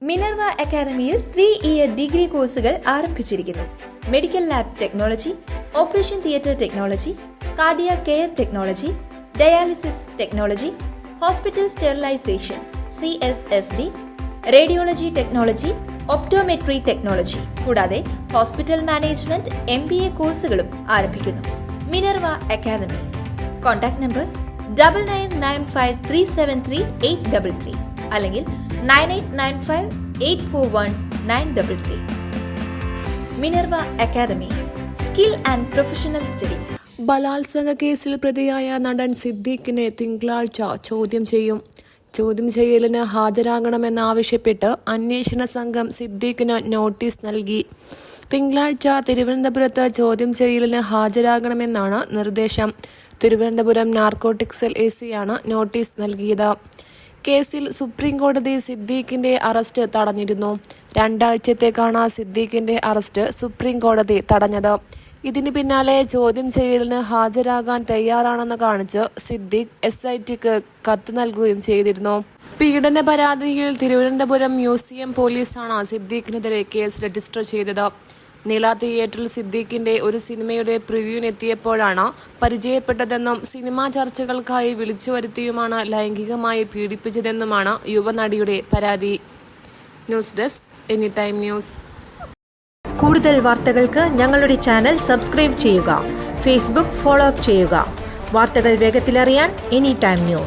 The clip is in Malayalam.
മിനർവ അക്കാദമിയിൽ 3-ഇയർ ഡിഗ്രി കോഴ്സുകൾ ആരംഭിച്ചിരിക്കുന്നു. Medical lab technology, operation theatre technology, cardiac care technology, dialysis technology, hospital sterilisation (CSSD), radiology technology, optometry technology കൂടാതെ ഹോസ്പിറ്റൽ മാനേജ്മെന്റ് MBA കോഴ്സുകളും ആരംഭിക്കുന്നു. Minerva academy. കോൺടാക്ട് നമ്പർ 9995373833 അല്ലെങ്കിൽ 9895841933. Minerva academy, skill and professional studies. ബലാത്സംഗ കേസിൽ പ്രതിയായ നടൻ സിദ്ദീഖിനെ തിങ്കളാഴ്ച ചോദ്യം ചെയ്യും. ചോദ്യം ചെയ്യലിന് ഹാജരാകണമെന്നാവശ്യപ്പെട്ട് അന്വേഷണ സംഘം സിദ്ദീഖിന് നോട്ടീസ് നൽകി. തിങ്കളാഴ്ച തിരുവനന്തപുരത്ത് ചോദ്യം ചെയ്യലിന് ഹാജരാകണമെന്നാണ് നിർദ്ദേശം. തിരുവനന്തപുരം നാർക്കോട്ടിക് സെൽ ACയാണ് നോട്ടീസ് നൽകിയത്. കേസിൽ സുപ്രീംകോടതി സിദ്ദീഖിന്റെ അറസ്റ്റ് തടഞ്ഞിരുന്നു. 2 ആഴ്ചത്തേക്കാണ് സിദ്ദീഖിന്റെ അറസ്റ്റ് സുപ്രീംകോടതി തടഞ്ഞത്. ഇതിന് പിന്നാലെ ചോദ്യം ചെയ്യലിന് ഹാജരാകാൻ തയ്യാറാണെന്ന് കാണിച്ച് സിദ്ദീഖ് SITക്ക് കത്ത് നൽകുകയും ചെയ്തിരുന്നു. പീഡന പരാതിയിൽ തിരുവനന്തപുരം മ്യൂസിയം പോലീസാണ് സിദ്ദീഖിനെതിരെ കേസ് രജിസ്റ്റർ ചെയ്തത്. നീല തിയേറ്ററിൽ സിദ്ദീഖിന്റെ ഒരു സിനിമയുടെ പ്രിവ്യൂവിനെത്തിയപ്പോഴാണ് പരിചയപ്പെട്ടതെന്നും സിനിമാ ചർച്ചകൾക്കായി വിളിച്ചു വരുത്തിയുമാണ് ലൈംഗികമായി പീഡിപ്പിച്ചതെന്നുമാണ് യുവനടിയുടെ പരാതി. News desk anytime news. കൂടുതൽ വാർത്തകൾക്ക് ഞങ്ങളുടെ ചാനൽ സബ്സ്ക്രൈബ് ചെയ്യുക. ഫേസ്ബുക്ക് ഫോളോ അപ്പ് ചെയ്യുക. വാർത്തകൾ വേഗത്തിലറിയാൻ എനിടൈം ന്യൂസ്.